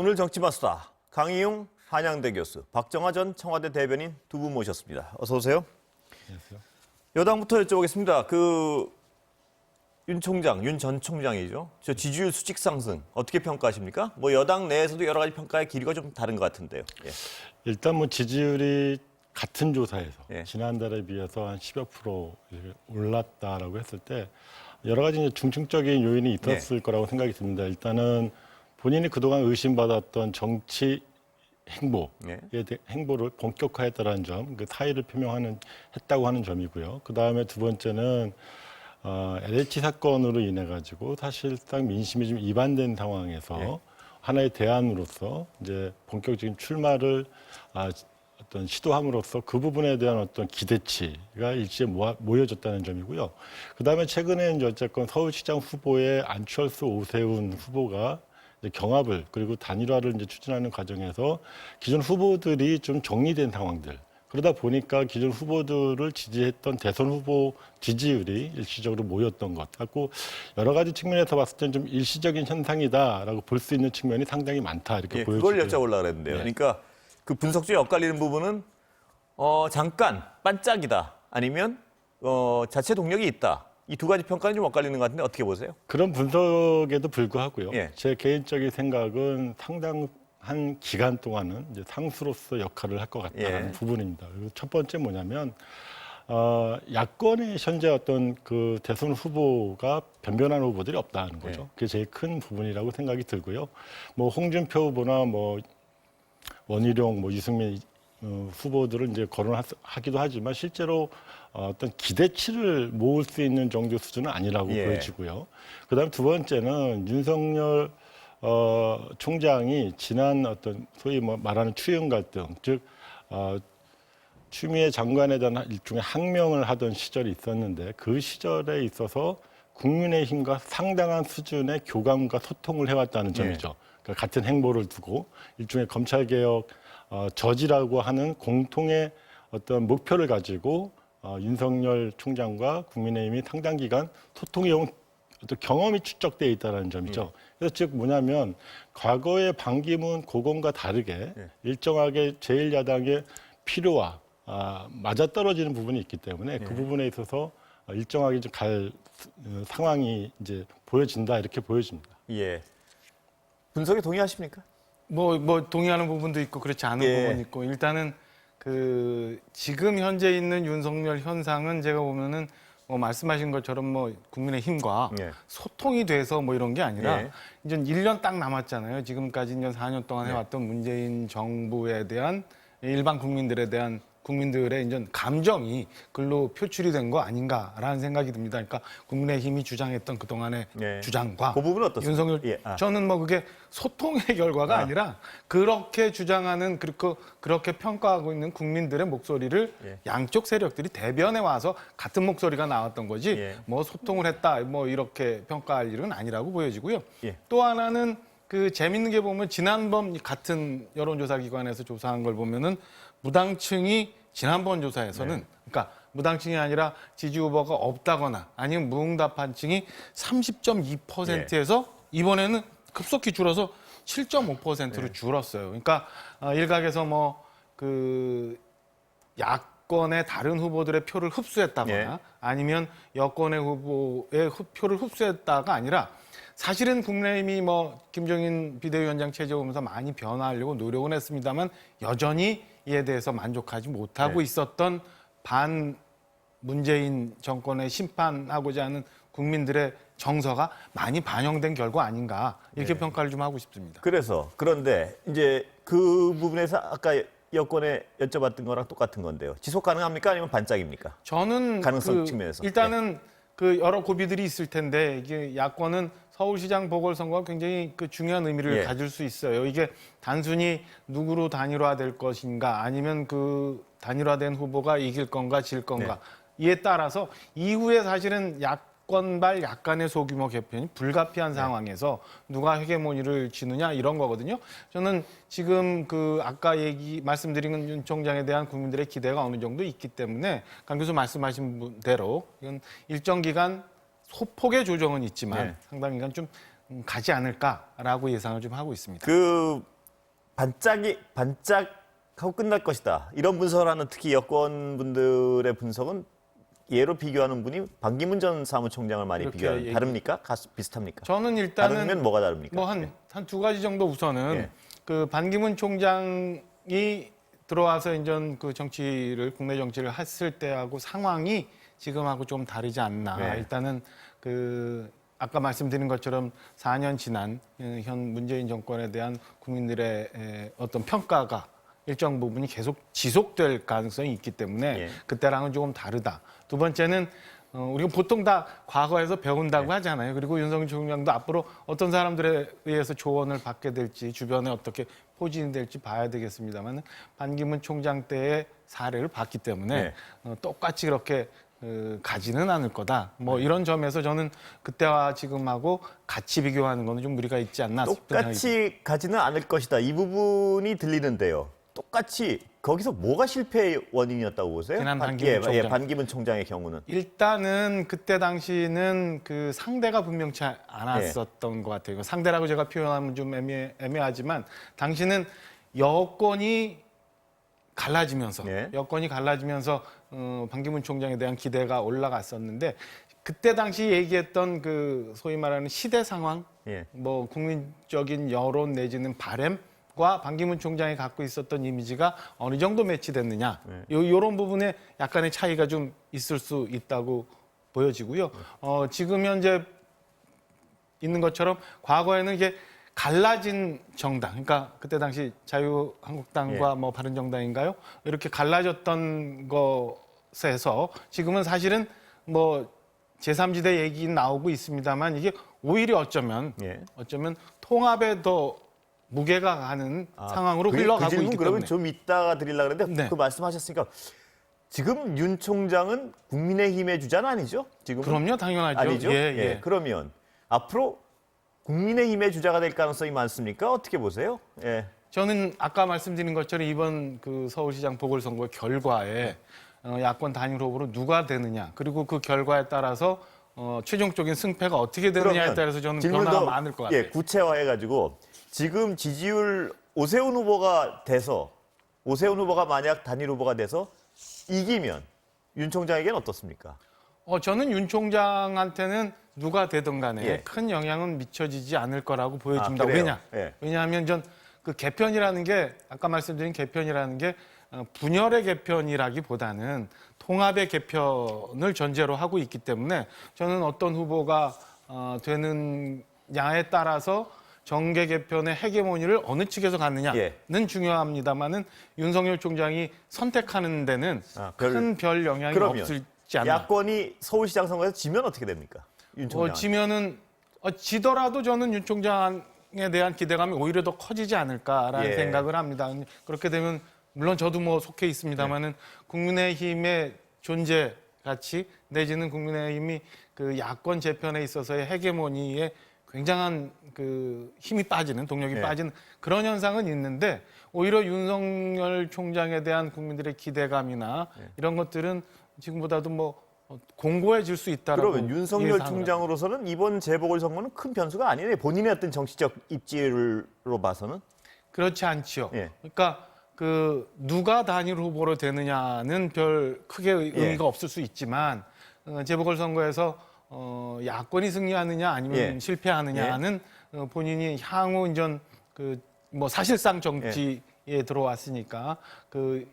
오늘 정치마스터 강희용 한양대 교수, 박정화 전 청와대 대변인 두 분 모셨습니다. 어서 오세요. 안녕하세요. 여당부터 여쭤보겠습니다. 윤 총장, 윤 전 총장이죠. 저 지지율 수직 상승 어떻게 평가하십니까? 뭐 여당 내에서도 여러 가지 평가의 길이가 좀 다른 것 같은데요. 예. 일단 뭐 지지율이 같은 조사에서 예. 지난달에 비해서 한 10여 프로 올랐다라고 했을 때 여러 가지 이제 중증적인 요인이 있었을 거라고 생각이 듭니다. 일단은 본인이 그동안 의심받았던 정치 행보를 본격화했다는 점, 그 사의를 했다고 하는 점이고요. 그 다음에 두 번째는 LH 사건으로 인해 가지고 사실상 민심이 좀 이반된 상황에서 하나의 대안으로서 이제 본격적인 출마를 어떤 시도함으로써 그 부분에 대한 어떤 기대치가 일시에 모여졌다는 점이고요. 그 다음에 최근에 이제 어쨌건 서울시장 후보의 안철수, 오세훈 후보가 이제 경합을 그리고 단일화를 이제 추진하는 과정에서 기존 후보들이 좀 정리된 상황들. 그러다 보니까 기존 후보들을 지지했던 대선 후보 지지율이 일시적으로 모였던 것 같고 여러 가지 측면에서 봤을 때는 좀 일시적인 현상이다라고 볼 수 있는 측면이 상당히 많다 이렇게 보여지고요. 그걸 여쭤보려고 그랬는데요. 네. 그러니까 그 분석 중에 엇갈리는 부분은 잠깐 반짝이다 아니면 자체 동력이 있다. 이 두 가지 평가는 좀 엇갈리는 것 같은데 어떻게 보세요? 그런 분석에도 불구하고요. 예. 제 개인적인 생각은 상당한 기간 동안은 이제 상수로서 역할을 할 것 같다는 부분입니다. 그리고 첫 번째 뭐냐면 야권의 현재 어떤 그 대선 후보가 변변한 후보들이 없다는 거죠. 그게 제일 큰 부분이라고 생각이 들고요. 뭐 홍준표 후보나 뭐 원희룡, 뭐 유승민 후보들을 이제 거론하기도 하지만 실제로 어떤 기대치를 모을 수 있는 정도 수준은 아니라고 보여지고요. 그다음 두 번째는 윤석열 총장이 지난 어떤 소위 뭐 말하는 추영 갈등, 즉 추미애 장관에 대한 일종의 항명을 하던 시절이 있었는데 그 시절에 있어서 국민의힘과 상당한 수준의 교감과 소통을 해왔다는 점이죠. 그러니까 같은 행보를 두고 일종의 검찰개혁 저지라고 하는 공통의 어떤 목표를 가지고 윤석열 총장과 국민의힘이 상당 기간 소통해온 어떤 경험이 축적되어 있다는 점이죠. 그래서 즉 뭐냐면 과거의 반기문 고검과 다르게 일정하게 제1야당의 필요와 맞아떨어지는 부분이 있기 때문에 그 부분에 있어서 일정하게 좀 갈 상황이 이제 보여진다 이렇게 보여집니다. 예. 분석에 동의하십니까? 뭐 동의하는 부분도 있고 그렇지 않은 부분이 있고 일단은 그 지금 현재 있는 윤석열 현상은 제가 보면은 뭐 말씀하신 것처럼 뭐 국민의힘과 소통이 돼서 뭐 이런 게 아니라 이제 1년 딱 남았잖아요. 지금까지 이제 4년 동안 해왔던 문재인 정부에 대한 일반 국민들의 이제 감정이 글로 표출이 된 거 아닌가라는 생각이 듭니다. 그러니까 국민의힘이 주장했던 그동안의 주장과 그 부분은 어떻습니까? 윤석열 저는 뭐 그게 소통의 결과가 아니라 그렇게 주장하는 그렇게 평가하고 있는 국민들의 목소리를 양쪽 세력들이 대변해 와서 같은 목소리가 나왔던 거지 뭐 소통을 했다 뭐 이렇게 평가할 일은 아니라고 보여지고요. 또 하나는 그 재밌는 게 보면 지난번 같은 여론조사 기관에서 조사한 걸 보면은 무당층이 지난번 조사에서는 그러니까 무당층이 아니라 지지 후보가 없다거나 아니면 무응답한 층이 30.2%에서 이번에는 급속히 줄어서 7.5%로 줄었어요. 그러니까 일각에서 뭐 그 야권의 다른 후보들의 표를 흡수했다거나 아니면 여권의 후보의 표를 흡수했다가 아니라 사실은 국민의힘이 뭐 김종인 비대위원장 체제 오면서 많이 변화하려고 노력은 했습니다만 여전히 이에 대해서 만족하지 못하고 있었던 반 문재인 정권의 심판하고자 하는 국민들의 정서가 많이 반영된 결과 아닌가 이렇게 평가를 좀 하고 싶습니다. 그런데 이제 그 부분에서 아까 여권에 여쭤봤던 거랑 똑같은 건데요. 지속 가능합니까? 아니면 반짝입니까? 저는 가능성 측면에서. 일단은 그 여러 고비들이 있을 텐데 이게 야권은 서울시장 보궐선거가 굉장히 그 중요한 의미를 가질 수 있어요. 이게 단순히 누구로 단일화될 것인가 아니면 그 단일화된 후보가 이길 건가 질 건가 이에 따라서 이후에 사실은 야권발 약간의 소규모 개편이 불가피한 상황에서 누가 헤게모니를 쥐느냐 이런 거거든요. 저는 지금 그 아까 말씀드린 윤 총장에 대한 국민들의 기대가 어느 정도 있기 때문에 강 교수 말씀하신 대로 이건 일정 기간 소폭의 조정은 있지만 상당 기간 좀 가지 않을까라고 예상을 좀 하고 있습니다. 그 반짝하고 끝날 것이다. 이런 분석을 하는 특히 여권분들의 분석은 예로 비교하는 분이 반기문 전 사무총장을 많이 그렇게 비교하는 다릅니까? 비슷합니까? 저는 일단은 다르면 뭐가 다릅니까? 뭐 한 두 가지 정도 우선은 예. 그 반기문 총장이 들어와서 이제 그 정치를 국내 정치를 했을 때하고 상황이 지금하고 좀 다르지 않나. 예. 일단은 그 아까 말씀드린 것처럼 4년 지난 현 문재인 정권에 대한 국민들의 어떤 평가가 일정 부분이 계속 지속될 가능성이 있기 때문에 예. 그때랑은 조금 다르다. 두 번째는 우리가 보통 다 과거에서 배운다고 하잖아요. 그리고 윤석열 총장도 앞으로 어떤 사람들에 의해서 조언을 받게 될지 주변에 어떻게 포진이 될지 봐야 되겠습니다만 반기문 총장 때의 사례를 봤기 때문에 똑같이 그렇게 가지는 않을 거다. 뭐 이런 점에서 저는 그때와 지금하고 같이 비교하는 거는 좀 무리가 있지 않나 싶은 생각이 똑같이 가지는 않을 것이다. 이 부분이 들리는데요. 똑같이 거기서 뭐가 실패의 원인이었다고 보세요? 지난 반기문 총장. 반기문 총장의 경우는. 일단은 그때 당시는 그 상대가 분명치 않았었던 것 같아요. 상대라고 제가 표현하면 좀 애매하지만 당시는 여권이 갈라지면서 반기문 총장에 대한 기대가 올라갔었는데 그때 당시 얘기했던 그 소위 말하는 시대 상황, 뭐 국민적인 여론 내지는 바램과 반기문 총장이 갖고 있었던 이미지가 어느 정도 매치됐느냐, 이런 부분에 약간의 차이가 좀 있을 수 있다고 보여지고요. 지금 현재 있는 것처럼 과거에는 이게 갈라진 정당, 그러니까 그때 당시 자유한국당과 뭐 바른정당인가요? 이렇게 갈라졌던 것에서 지금은 사실은 뭐 제3지대 얘기 나오고 있습니다만 이게 오히려 어쩌면 통합에 더 무게가 가는 상황으로 흘러가고 있기 때문에. 그러면 좀 이따가 드리려고 했는데 그 말씀하셨으니까 지금 윤 총장은 국민의힘의 주자는 아니죠? 지금 그럼요, 당연하죠. 아니죠? 그러면 앞으로 국민의힘의 주자가 될 가능성이 많습니까? 어떻게 보세요? 저는 아까 말씀드린 것처럼 이번 그 서울시장 보궐선거 결과에 야권 단일 후보로 누가 되느냐, 그리고 그 결과에 따라서 최종적인 승패가 어떻게 되느냐에 따라서 저는 변화가 많을 것 같아요. 구체화해가지고 지금 지지율 오세훈 후보가 만약 단일 후보가 돼서 이기면 윤 총장에게는 어떻습니까? 저는 윤 총장한테는 누가 되든 간에 큰 영향은 미쳐지지 않을 거라고 보여집니다. 왜냐하면 전 그 개편이라는 게 아까 말씀드린 개편이라는 게 분열의 개편이라기보다는 통합의 개편을 전제로 하고 있기 때문에 저는 어떤 후보가 되느냐에 따라서 정계 개편의 헤게모니를 어느 측에서 갖느냐는 중요합니다만은 윤석열 총장이 선택하는 데는 큰 별 영향이 없을지 않나. 야권이 서울시장 선거에서 지면 어떻게 됩니까? 윤 총장. 지면은 지더라도 저는 윤 총장에 대한 기대감이 오히려 더 커지지 않을까라는 생각을 합니다. 그렇게 되면 물론 저도 뭐 속해 있습니다만은 국민의힘의 존재 가치 내지는 국민의힘이 그 야권 재편에 있어서의 헤게모니에 굉장한 그 힘이 빠지는 동력이 빠지는 그런 현상은 있는데 오히려 윤석열 총장에 대한 국민들의 기대감이나 이런 것들은 지금보다도 뭐 공고해질 수 있다라고. 그러면 윤석열 총장으로서는 이번 재보궐선거는 큰 변수가 아니네. 본인의 어떤 정치적 입지로 봐서는 그렇지 않지요. 그러니까 그 누가 단일 후보로 되느냐는 별 크게 의미가 없을 수 있지만 재보궐선거에서 야권이 승리하느냐 아니면 실패하느냐는 본인이 향후 이전 그 뭐 사실상 정치에 들어왔으니까 그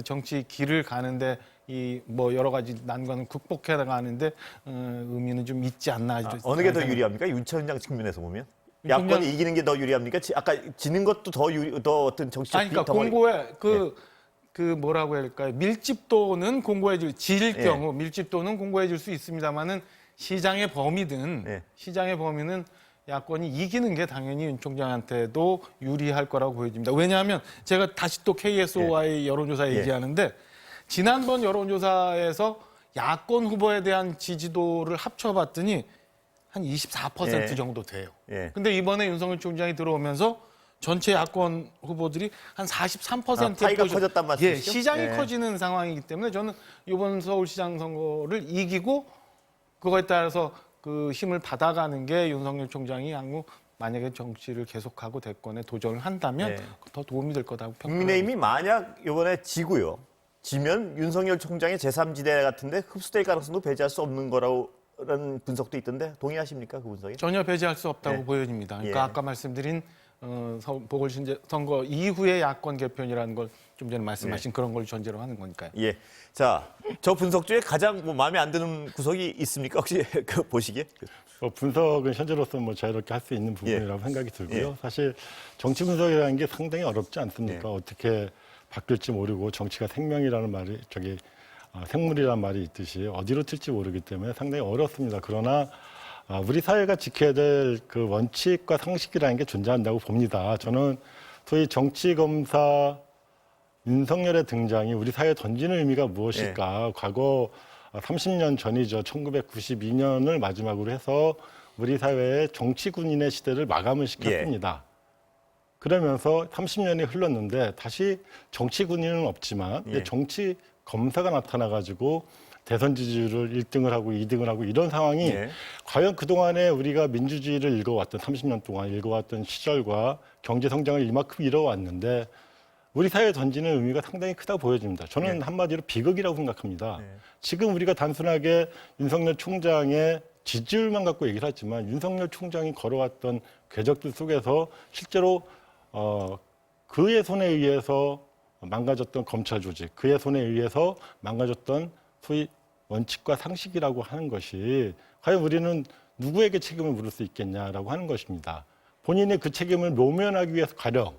정치 길을 가는데 이 뭐 여러 가지 난관을 극복해 나가는데 의미는 좀 있지 않나. 어느 게 더 유리합니까? 윤 총장 측면에서 보면 야권이 이기는 게 더 유리합니까? 아까 지는 것도 더 어떤 정치적 그러니까 공고에 그 뭐라고 해야 할까요? 밀집도는 질 경우 밀집도는 공고해질 수 있습니다만은 시장의 범위는 야권이 이기는 게 당연히 윤 총장한테도 유리할 거라고 보여집니다. 왜냐하면 제가 다시 또 KSO와의 여론조사 얘기하는데 지난번 여론조사에서 야권 후보에 대한 지지도를 합쳐봤더니 한 24% 정도 돼요. 근데 이번에 윤석열 총장이 들어오면서 전체 야권 후보들이 한 43%. 차이가 커졌단 말씀이시죠? 시장이 커지는 상황이기 때문에 저는 이번 서울시장 선거를 이기고 그거에 따라서 그 힘을 받아가는 게 윤석열 총장이 향후 만약에 정치를 계속하고 대권에 도전을 한다면 네. 더 도움이 될 거다고 평가합니다. 국민의힘이 만약 이번에 지고요. 지면 윤석열 총장의 제3지대 같은데 흡수될 가능성도 배제할 수 없는 거라는 분석도 있던데 동의하십니까? 그 분석이? 전혀 배제할 수 없다고 네. 보여집니다. 그러니까 예. 아까 말씀드린 보궐선거 이후의 야권 개편이라는 걸 좀 전에 말씀하신 그런 걸 전제로 하는 거니까요. 예. 자, 저 분석 중에 가장 뭐 마음에 안 드는 구석이 있습니까? 혹시 그 보시기에? 분석은 현재로서 뭐 자유롭게 할 수 있는 부분이라고 생각이 들고요. 사실 정치 분석이라는 게 상당히 어렵지 않습니까? 어떻게 바뀔지 모르고 정치가 생명이라는 말이 생물이라는 말이 있듯이 어디로 튈지 모르기 때문에 상당히 어렵습니다. 그러나 우리 사회가 지켜야 될 그 원칙과 상식이라는 게 존재한다고 봅니다. 저는 소위 정치 검사 윤석열의 등장이 우리 사회에 던지는 의미가 무엇일까? 과거 30년 전이죠. 1992년을 마지막으로 해서 우리 사회의 정치 군인의 시대를 마감을 시켰습니다. 그러면서 30년이 흘렀는데 다시 정치 군인은 없지만 이제 정치 검사가 나타나가지고 대선 지지율을 1등을 하고 2등을 하고 이런 상황이 과연 그동안에 우리가 민주주의를 읽어왔던 30년 동안 읽어왔던 시절과 경제 성장을 이만큼 이뤄왔는데 우리 사회에 던지는 의미가 상당히 크다고 보여집니다. 저는 한마디로 비극이라고 생각합니다. 지금 우리가 단순하게 윤석열 총장의 지지율만 갖고 얘기를 하지만 윤석열 총장이 걸어왔던 궤적들 속에서 실제로 그의 손에 의해서 망가졌던 검찰 조직, 그의 손에 의해서 망가졌던 소위 원칙과 상식이라고 하는 것이 과연 우리는 누구에게 책임을 물을 수 있겠냐라고 하는 것입니다. 본인의 그 책임을 모면하기 위해서 가령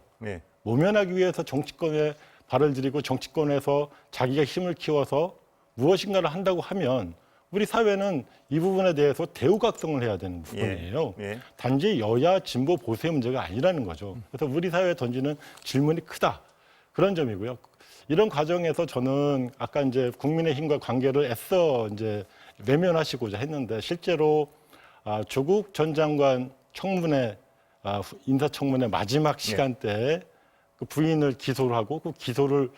모면하기 위해서 정치권에 발을 들이고 정치권에서 자기가 힘을 키워서 무엇인가를 한다고 하면 우리 사회는 이 부분에 대해서 대우각성을 해야 되는 부분이에요. 단지 여야 진보 보수의 문제가 아니라는 거죠. 그래서 우리 사회에 던지는 질문이 크다. 그런 점이고요. 이런 과정에서 저는 아까 이제 국민의힘과 관계를 애써 이제 외면하시고자 했는데 실제로 조국 전 장관 청문회 인사청문회 마지막 시간대에 그 부인을 기소를 하고 그 기소를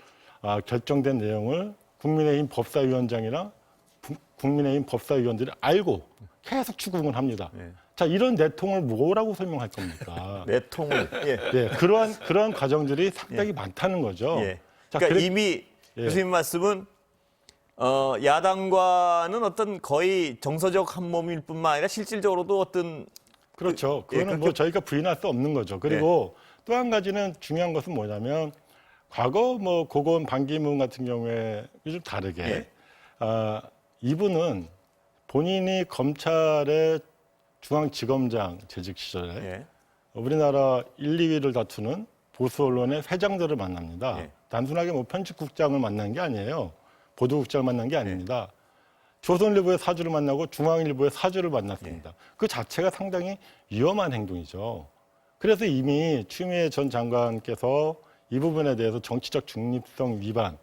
결정된 내용을 국민의힘 법사위원장이나 국민의힘 법사위원들이 알고 계속 추궁을 합니다. 자, 이런 내통을 뭐라고 설명할 겁니까? 내통을. 그러한 과정들이 상당히 많다는 거죠. 자, 그러니까 이미 교수님 말씀은 야당과는 어떤 거의 정서적 한 몸일 뿐만 아니라 실질적으로도 어떤 그렇죠. 그거는 뭐 저희가 부인할 수 없는 거죠. 그리고 또 한 가지는 중요한 것은 뭐냐면 과거 뭐 고건 반기문 같은 경우에 좀 다르게 이분은 본인이 검찰의 중앙지검장 재직 시절에 우리나라 1, 2위를 다투는 보수 언론의 회장들을 만납니다. 단순하게 뭐 편집국장을 만난 게 아니에요. 보도국장을 만난 게 아닙니다. 조선일보의 사주를 만나고 중앙일보의 사주를 만났습니다. 그 자체가 상당히 위험한 행동이죠. 그래서 이미 추미애 전 장관께서 이 부분에 대해서 정치적 중립성 위반을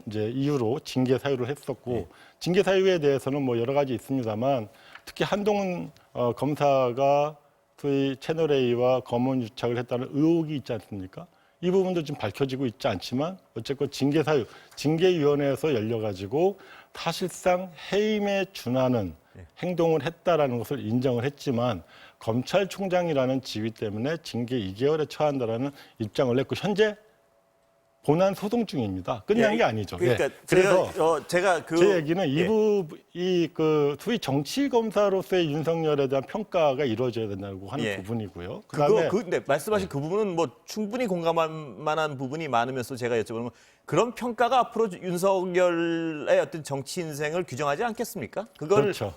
이제 이유로 징계 사유를 했었고 징계 사유에 대해서는 뭐 여러 가지 있습니다만 특히 한동훈 검사가 소위 채널A와 검언 유착을 했다는 의혹이 있지 않습니까? 이 부분도 좀 밝혀지고 있지 않지만 어쨌건 징계 사유, 징계위원회에서 열려가지고 사실상 해임에 준하는 행동을 했다라는 것을 인정을 했지만 검찰총장이라는 지위 때문에 징계 2개월에 처한다라는 입장을 냈고 현재 본안 소송 중입니다. 끝난 게 아니죠. 그러니까 그래서 제가 제 얘기는 그 소위 정치 검사로서의 윤석열에 대한 평가가 이루어져야 된다고 하는 부분이요. 그다음에 근데 말씀하신 그 부분은 뭐 충분히 공감할 만한 부분이 많으면서 제가 여쭤보는 건 그런 평가가 앞으로 윤석열의 어떤 정치 인생을 규정하지 않겠습니까? 그걸 그렇죠.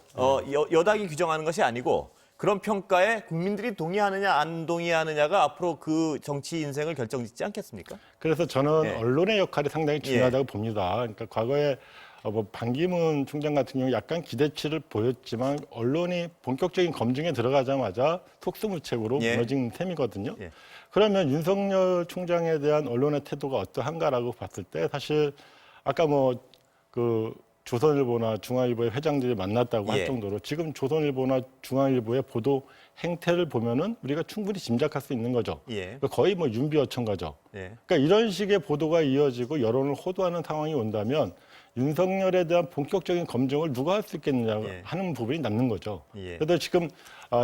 여당이 규정하는 것이 아니고 그런 평가에 국민들이 동의하느냐 안 동의하느냐가 앞으로 그 정치 인생을 결정짓지 않겠습니까? 그래서 저는 언론의 역할이 상당히 중요하다고 봅니다. 그러니까 과거에 뭐 반기문 총장 같은 경우 약간 기대치를 보였지만 언론이 본격적인 검증에 들어가자마자 속수무책으로 무너진 셈이거든요. 그러면 윤석열 총장에 대한 언론의 태도가 어떠한가라고 봤을 때 사실 아까 뭐 그 조선일보나 중앙일보의 회장들이 만났다고 할 정도로 지금 조선일보나 중앙일보의 보도 행태를 보면은 우리가 충분히 짐작할 수 있는 거죠. 거의 뭐 윤비어천가죠. 그러니까 이런 식의 보도가 이어지고 여론을 호도하는 상황이 온다면 윤석열에 대한 본격적인 검증을 누가 할 수 있겠느냐 예. 하는 부분이 남는 거죠. 예. 그래서 지금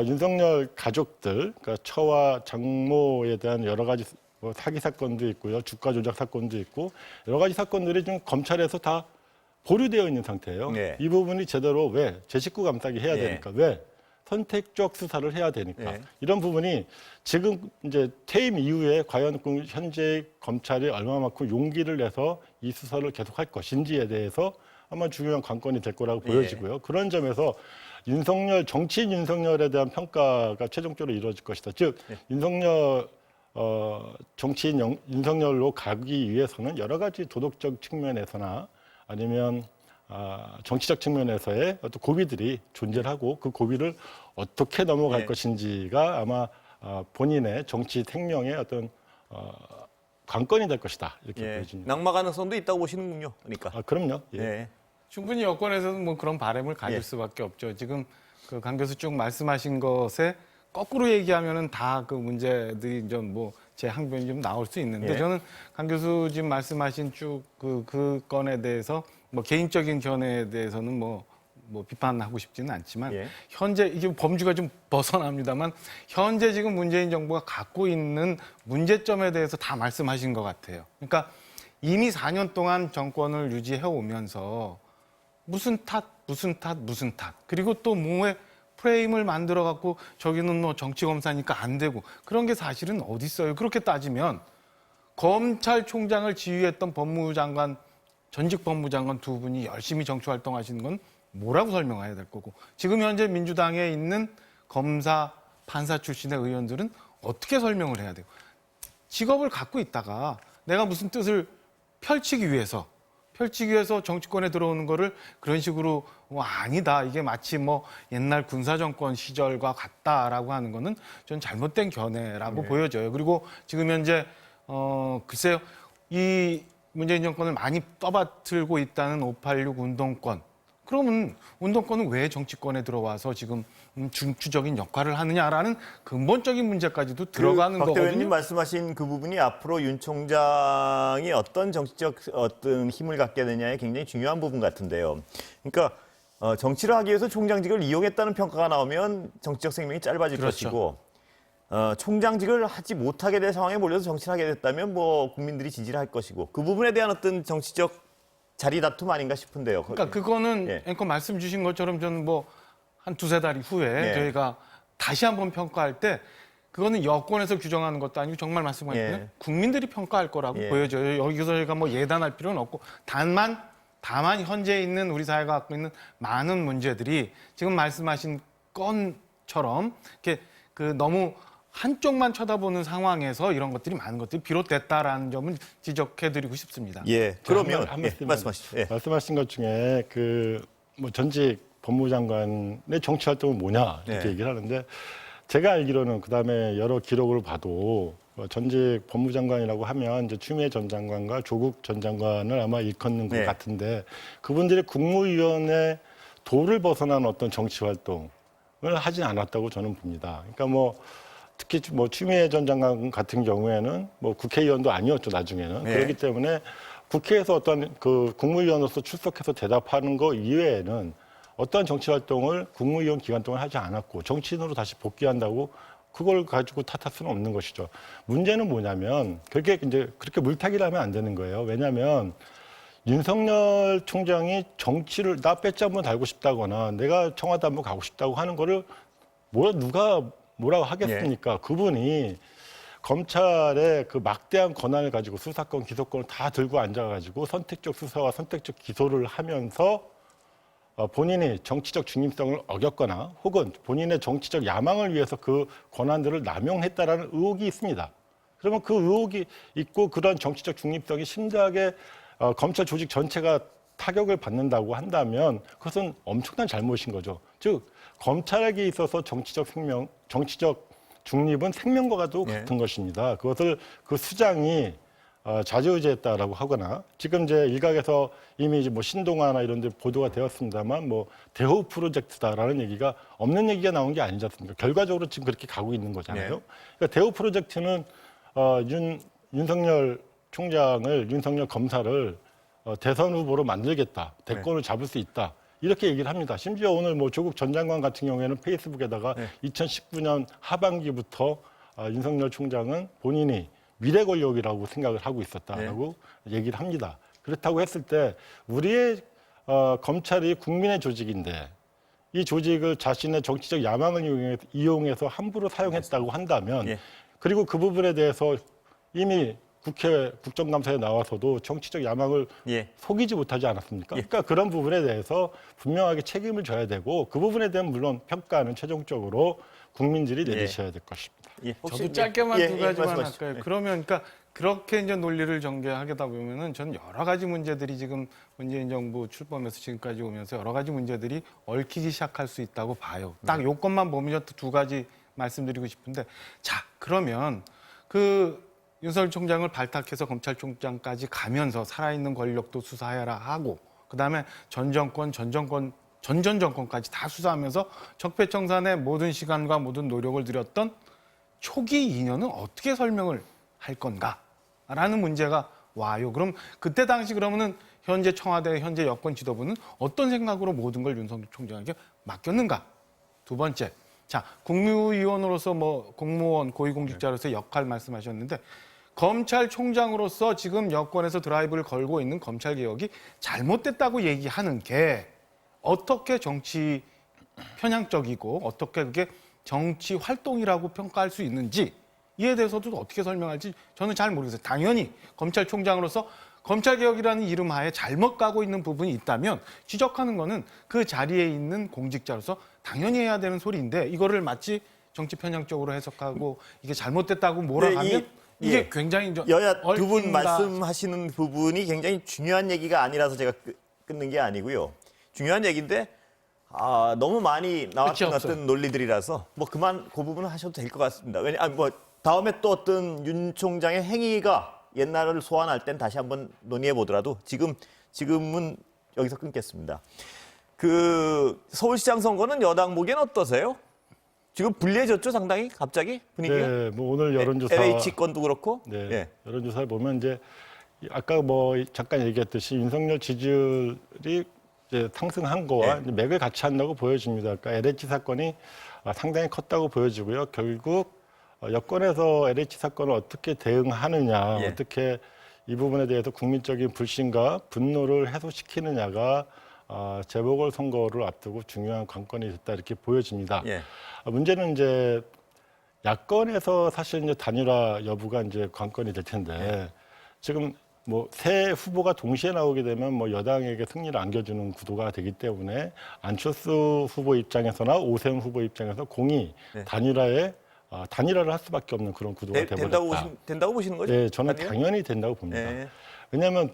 윤석열 가족들, 그러니까 처와 장모에 대한 여러 가지 뭐 사기 사건도 있고요, 주가 조작 사건도 있고 여러 가지 사건들이 지금 검찰에서 다 보류되어 있는 상태예요. 네. 이 부분이 제대로 왜 제 식구 감싸기 해야 예. 되니까 왜 선택적 수사를 해야 되니까 예. 이런 부분이 지금 이제 퇴임 이후에 과연 그 현재 검찰이 얼마만큼 용기를 내서 이 수사를 계속할 것인지에 대해서 아마 중요한 관건이 될 거라고 예. 보여지고요. 그런 점에서 정치인 윤석열에 대한 평가가 최종적으로 이루어질 것이다. 즉 윤석열 정치인 윤석열로 가기 위해서는 여러 가지 도덕적 측면에서나 아니면 정치적 측면에서의 어떤 고비들이 존재를 하고 그 고비를 어떻게 넘어갈 예. 것인지가 아마 본인의 정치 생명의 어떤 관건이 될 것이다 이렇게 예. 보여집니다. 낙마 가능성도 있다고 보시는군요. 그러니까. 그럼요. 예. 예. 충분히 여권에서는 뭐 그런 바람을 가질 예. 수밖에 없죠. 지금 그 강 교수 쭉 말씀하신 것에 거꾸로 얘기하면은 다 그 문제들이 좀 뭐 제 항변이 좀 나올 수 있는데 예. 저는 강 교수 지금 말씀하신 쭉 그 건에 대해서 뭐 개인적인 견해에 대해서는 뭐 비판하고 싶지는 않지만 예. 현재 이게 범주가 좀 벗어납니다만 현재 지금 문재인 정부가 갖고 있는 문제점에 대해서 다 말씀하신 것 같아요. 그러니까 이미 4년 동안 정권을 유지해 오면서 무슨 탓 그리고 또 뭐에 프레임을 만들어 갖고 저기는 뭐 정치 검사니까 안 되고 그런 게 사실은 어디 있어요? 그렇게 따지면 검찰총장을 지휘했던 법무장관 전직 법무장관 두 분이 열심히 정치 활동하시는 건 뭐라고 설명해야 될 거고 지금 현재 민주당에 있는 검사 판사 출신의 의원들은 어떻게 설명을 해야 돼요? 직업을 갖고 있다가 내가 무슨 뜻을 펼치기 위해서 정치권에 들어오는 거를 그런 식으로 아니다. 이게 마치 뭐 옛날 군사정권 시절과 같다라고 하는 거는 전 잘못된 견해라고 보여져요. 그리고 지금 현재 글쎄요. 이 문재인 정권을 많이 떠받들고 있다는 586 운동권. 그러면 운동권은 왜 정치권에 들어와서 지금 중추적인 역할을 하느냐라는 근본적인 문제까지도 들어가는 박 대변인 거거든요. 말씀하신 그 부분이 앞으로 윤 총장이 어떤 정치적 어떤 힘을 갖게 되냐에 굉장히 중요한 부분 같은데요. 그러니까 정치를 하기 위해서 총장직을 이용했다는 평가가 나오면 정치적 생명이 짧아질 그렇죠. 것이고 총장직을 하지 못하게 될 상황에 몰려서 정치를 하게 됐다면 뭐 국민들이 지지를 할 것이고 그 부분에 대한 어떤 정치적 자리 다툼 아닌가 싶은데요. 그러니까 그거는 예. 앵커 말씀 주신 것처럼 저는 뭐 한 두세 달 후에 예. 저희가 다시 한번 평가할 때 그거는 여권에서 규정하는 것도 아니고 정말 말씀하신 예. 국민들이 평가할 거라고 예. 보여져요. 여기서 저희가 뭐 예단할 필요는 없고 다만 현재 있는 우리 사회가 갖고 있는 많은 문제들이 지금 말씀하신 건처럼 이렇게 그 너무 한쪽만 쳐다보는 상황에서 이런 것들이 많은 것들이 비롯됐다라는 점을 지적해드리고 싶습니다. 예. 그러면 한 예, 말씀 말씀하시죠. 예. 말씀하신 것 중에 그 뭐 전직 법무장관의 정치 활동은 뭐냐 이렇게 네. 얘기를 하는데 제가 알기로는 그다음에 여러 기록을 봐도 전직 법무장관이라고 하면 이제 추미애 전 장관과 조국 전 장관을 아마 일컫는 것 네. 같은데 그분들이 국무위원회 도를 벗어난 어떤 정치 활동을 하진 않았다고 저는 봅니다. 그러니까 뭐 특히 뭐 추미애 전 장관 같은 경우에는 뭐 국회의원도 아니었죠 나중에는 네. 그렇기 때문에 국회에서 어떤 그 국무위원으로서 출석해서 대답하는 거 이외에는 어떠한 정치 활동을 국무위원 기간 동안 하지 않았고 정치인으로 다시 복귀한다고 그걸 가지고 탓할 수는 없는 것이죠. 문제는 뭐냐면 그렇게 이제 그렇게 물타기를 하면 안 되는 거예요. 왜냐하면 윤석열 총장이 정치를 나 배지 한번 달고 싶다거나 내가 청와대 한번 가고 싶다고 하는 거를 누가 뭐라고 하겠습니까? 그분이 검찰의 그 막대한 권한을 가지고 수사권, 기소권을 다 들고 앉아가지고 선택적 수사와 선택적 기소를 하면서 본인이 정치적 중립성을 어겼거나 혹은 본인의 정치적 야망을 위해서 그 권한들을 남용했다라는 의혹이 있습니다. 그러면 그 의혹이 있고 그런 정치적 중립성이 심대하게 검찰 조직 전체가 타격을 받는다고 한다면 그것은 엄청난 잘못인 거죠. 즉 검찰에게 있어서 정치적 중립은 생명과도 같은 것입니다. 그것을 그 수장이 좌지우지했다라고 하거나 지금 이제 일각에서 이미 이제 뭐 신동아나 이런 데 보도가 되었습니다만 뭐 대호 프로젝트다라는 얘기가 없는 얘기가 나온 게 아니지 않습니까? 결과적으로 지금 그렇게 가고 있는 거잖아요. 네. 그러니까 대호 프로젝트는 윤석열 총장을 윤석열 검사를 대선 후보로 만들겠다, 대권을 잡을 수 있다. 이렇게 얘기를 합니다. 심지어 오늘 뭐 조국 전 장관 같은 경우에는 페이스북에다가 2019년 하반기부터 윤석열 총장은 본인이 미래 권력이라고 생각을 하고 있었다라고 얘기를 합니다. 그렇다고 했을 때 우리의 검찰이 국민의 조직인데 이 조직을 자신의 정치적 야망을 이용해서 함부로 사용했다고 한다면 그리고 그 부분에 대해서 이미 국회 국정감사에 나와서도 정치적 야망을 속이지 못하지 않았습니까? 그러니까 그런 부분에 대해서 분명하게 책임을 져야 되고 그 부분에 대한 물론 평가는 최종적으로 국민들이 내리셔야 될 것입니다. 저도 짧게만 두 가지만 말씀하시죠. 할까요? 그러면 그러니까 그렇게 이제 논리를 전개하다 보면은 저는 여러 가지 문제들이 지금 문재인 정부 출범해서 지금까지 오면서 여러 가지 문제들이 얽히기 시작할 수 있다고 봐요. 딱 요것만 보면 두 가지 말씀드리고 싶은데 자 그러면 그 윤석열 총장을 발탁해서 검찰총장까지 가면서 살아있는 권력도 수사해라 하고 그다음에 전 정권까지 다 수사하면서 적폐청산에 모든 시간과 모든 노력을 들였던 초기 인연은 어떻게 설명을 할 건가라는 문제가 와요. 그럼 그때 당시 그러면은 현재 청와대, 현재 여권 지도부는 어떤 생각으로 모든 걸 윤석열 총장에게 맡겼는가? 두 번째, 자 국무위원으로서 뭐 공무원, 고위공직자로서의 역할 말씀하셨는데 검찰총장으로서 지금 여권에서 드라이브를 걸고 있는 검찰개혁이 잘못됐다고 얘기하는 게 어떻게 정치 편향적이고 어떻게 그게 정치 활동이라고 평가할 수 있는지 이에 대해서도 어떻게 설명할지 저는 잘 모르겠어요. 당연히 검찰총장으로서 검찰개혁이라는 이름 하에 잘못 가고 있는 부분이 있다면 지적하는 거는 그 자리에 있는 공직자로서 당연히 해야 되는 소리인데 이거를 마치 정치 편향적으로 해석하고 이게 잘못됐다고 몰아가면 이게 굉장히 여야 두 분 얽힌다. 말씀하시는 부분이 굉장히 중요한 얘기가 아니라서 제가 끊는 게 아니고요. 중요한 얘기인데 너무 많이 나왔던 어떤 논리들이라서 뭐 그만 그 부분은 하셔도 될 것 같습니다. 뭐 다음에 또 어떤 윤 총장의 행위가 옛날을 소환할 땐 다시 한번 논의해 보더라도 지금은 여기서 끊겠습니다. 그 서울시장 선거는 여당 보기엔 어떠세요? 지금 불리해졌죠, 상당히 갑자기 분위기가. 네, 뭐 오늘 여론조사 LH 건도 그렇고. 네, 여론조사를 보면 이제 아까 뭐 잠깐 얘기했듯이 윤석열 지지율이 이제 상승한 거와 이제 맥을 같이 한다고 보여집니다. 그러니까 LH 사건이 상당히 컸다고 보여지고요. 결국 여권에서 LH 사건을 어떻게 대응하느냐, 어떻게 이 부분에 대해서 국민적인 불신과 분노를 해소시키느냐가 재보궐선거를 앞두고 중요한 관건이 됐다 이렇게 보여집니다. 문제는 이제 야권에서 사실 이제 단일화 여부가 이제 관건이 될 텐데 지금 뭐 새 후보가 동시에 나오게 되면 뭐 여당에게 승리를 안겨주는 구도가 되기 때문에 안철수 후보 입장에서나 오세훈 후보 입장에서 공이 단일화를 할 수밖에 없는 그런 구도가 돼버렸다. 된다고 보시는 거죠? 네, 저는 당연히 된다고 봅니다. 왜냐하면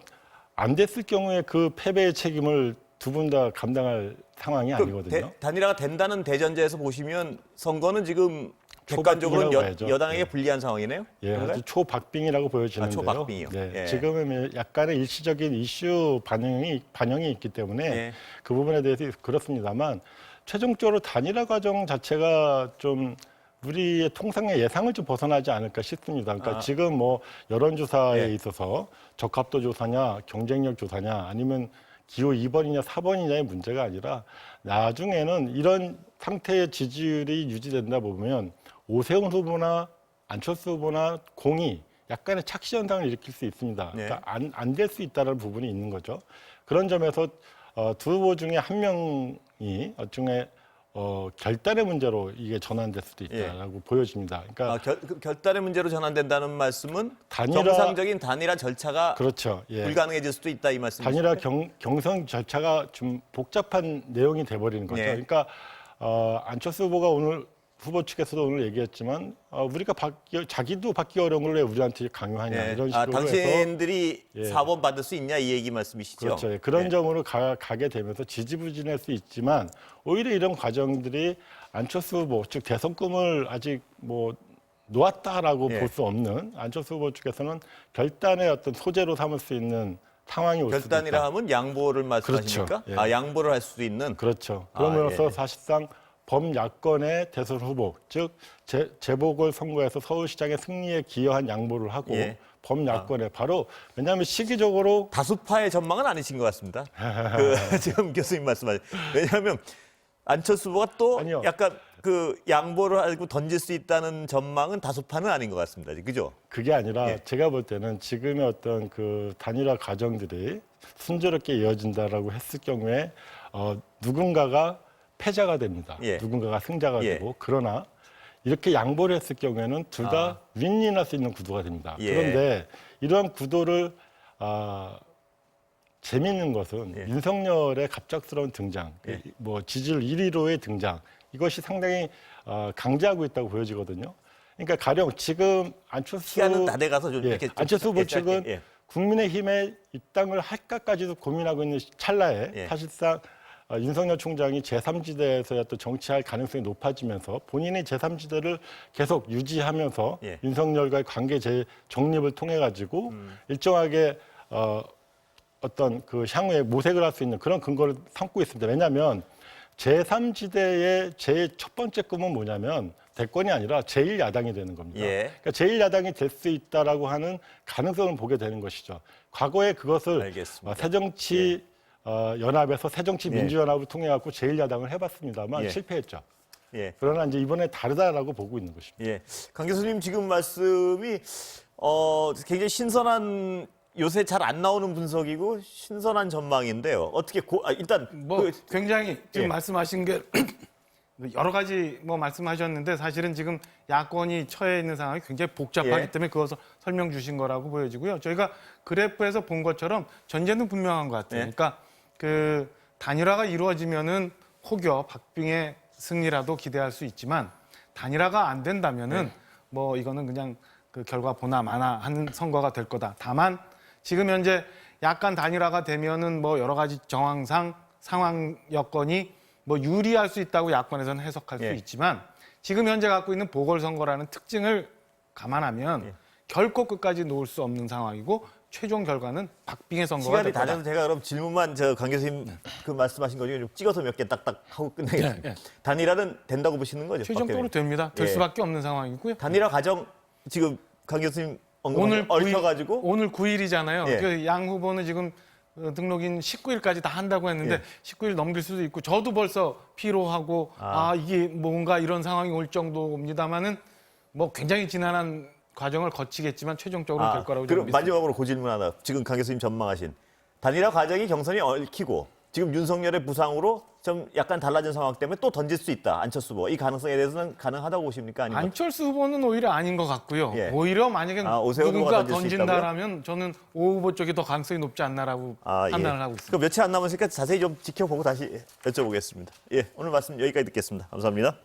안 됐을 경우에 그 패배의 책임을 두 분 다 감당할 상황이 아니거든요. 단일화가 된다는 대전제에서 보시면 선거는 지금 객관적으로 여당에게 불리한 상황이네요. 아주 초박빙이라고 보여지는데요. 초박빙이요. 지금은 약간의 일시적인 이슈 반영이 있기 때문에 그 부분에 대해서 그렇습니다만 최종적으로 단일화 과정 자체가 좀 우리의 통상의 예상을 좀 벗어나지 않을까 싶습니다. 그러니까 지금 뭐 여론조사에 있어서 적합도 조사냐, 경쟁력 조사냐, 아니면 기호 2번이냐 4번이냐의 문제가 아니라 나중에는 이런 상태의 지지율이 유지된다 보면 오세훈 후보나 안철수 후보나 공이 약간의 착시 현상을 일으킬 수 있습니다. 그러니까 안 될 수 있다는 부분이 있는 거죠. 그런 점에서 두 후보 중에 한 명이 일종의 결단의 문제로 이게 전환될 수도 있다라고 보여집니다. 그러니까 결단의 문제로 전환된다는 말씀은 정상적인 단일화 절차가 그렇죠. 불가능해질 수도 있다 이 말씀이시죠? 단일화 경선 절차가 좀 복잡한 내용이 돼버리는 거죠. 그러니까 안철수 후보가 오늘 후보 측에서도 오늘 얘기했지만 우리가 자기도 받기 어려운 걸 왜 우리한테 강요하냐 이런 식으로 당신들이 4번 받을 수 있냐 이 얘기 말씀이시죠? 그렇죠. 그런 점으로 가게 되면서 지지부진할 수 있지만 오히려 이런 과정들이 안철수 후보 즉 대선 꿈을 아직 뭐 놓았다라고 볼 수 없는 안철수 후보 측에서는 결단의 어떤 소재로 삼을 수 있는 상황이 올 수도 있다. 결단이라 하면 양보를 말씀하십니까? 그렇죠. 양보를 할 수도 있는. 그렇죠. 그러면서 사실상 범야권의 대선 후보, 즉 재보궐 선거에서 서울시장의 승리에 기여한 양보를 하고 범야권에 바로 왜냐하면 시기적으로 다수파의 전망은 아니신 것 같습니다. 지금 교수님 말씀하신. 왜냐하면 안철수 후보가 또 아니요. 약간 그 양보를 하고 던질 수 있다는 전망은 다수파는 아닌 것 같습니다. 그죠? 그게 아니라 예. 제가 볼 때는 지금의 어떤 그 단일화 과정들이 순조롭게 이어진다라고 했을 경우에 누군가가 패자가 됩니다. 예. 누군가가 승자가 예. 되고 그러나 이렇게 양보를 했을 경우에는 둘 다 윈윈할 수 있는 구도가 됩니다. 예. 그런데 이러한 구도를 재미있는 것은 예. 윤석열의 갑작스러운 등장, 예. 뭐 지지율 1위로의 등장 이것이 상당히 강제하고 있다고 보여지거든요. 그러니까 가령 지금 안철수 시간은 다 돼가서 좀 예, 이렇게 좀 안철수 후보 짧게, 측은 예. 국민의힘에 입당을 할까까지도 고민하고 있는 찰나에 예. 사실상 윤석열 총장이 제3지대에서야 또 정치할 가능성이 높아지면서 본인이 제3지대를 계속 유지하면서 예. 윤석열과의 관계 정립을 통해 가지고 일정하게 어떤 그 향후에 모색을 할 수 있는 그런 근거를 삼고 있습니다. 왜냐하면 제3지대의 제일 첫 번째 꿈은 뭐냐면 대권이 아니라 제1야당이 되는 겁니다. 예. 그러니까 제1야당이 될 수 있다라고 하는 가능성을 보게 되는 것이죠. 과거에 그것을 알겠습니다. 새정치 연합에서 새정치민주연합을 통해 갖고 제1야당을 해봤습니다만 예. 실패했죠. 예. 그러나 이제 이번에 다르다라고 보고 있는 것입니다. 예. 강 교수님 지금 말씀이 굉장히 신선한 요새 잘 안 나오는 분석이고 신선한 전망인데요. 어떻게 일단 뭐 굉장히 지금 예. 말씀하신 게 여러 가지 뭐 말씀하셨는데 사실은 지금 야권이 처해 있는 상황이 굉장히 복잡하기 예. 때문에 그것을 설명 주신 거라고 보여지고요. 저희가 그래프에서 본 것처럼 전제는 분명한 것 같아요. 예. 그러니까 그 단일화가 이루어지면은 혹여 박빙의 승리라도 기대할 수 있지만 단일화가 안 된다면은 예. 뭐 이거는 그냥 그 결과 보나 마나 하는 선거가 될 거다. 다만 지금 현재 약간 단일화가 되면은 뭐 여러 가지 정황상 상황 여건이 뭐 유리할 수 있다고 야권에서는 해석할 예. 수 있지만 지금 현재 갖고 있는 보궐선거라는 특징을 감안하면 예. 결코 끝까지 놓을 수 없는 상황이고 최종 결과는 박빙의 선거가 시간이 될 다 거다. 돼서 제가 그럼 질문만 강 교수님 그 말씀하신 거 중에 좀 찍어서 몇 개 딱딱 하고 끝내겠습니다. 예, 예. 단일화는 된다고 보시는 거죠? 최종적으로 됩니다. 될 예. 수밖에 없는 상황이고요. 단일화 과정 지금 강 교수님 언급하신 얽혀가지고 9일이잖아요. 예. 그 양 후보는 지금 등록인 19일까지 다 한다고 했는데 예. 19일 넘길 수도 있고 저도 벌써 피로하고 이게 뭔가 이런 상황이 올 정도입니다만은 뭐 굉장히 지난한 과정을 거치겠지만 최종적으로 될 거라고 저는 그럼 믿습니다. 마지막으로 그 질문 하나. 지금 강 교수님 전망하신 단일화 과정이 경선이 얽히고 지금 윤석열의 부상으로 좀 약간 달라진 상황 때문에 또 던질 수 있다. 안철수 후보. 이 가능성에 대해서는 가능하다고 보십니까? 아니면 안철수 후보는 오히려 아닌 것 같고요. 예. 오히려 만약에 오세훈 후보가 누군가 던질 수 던진다라면 저는 오 후보 쪽이 더 가능성이 높지 않나라고 판단을 하고 있습니다. 그 며칠 안 남았으니까 자세히 좀 지켜보고 다시 여쭤보겠습니다. 예, 오늘 말씀 여기까지 듣겠습니다. 감사합니다.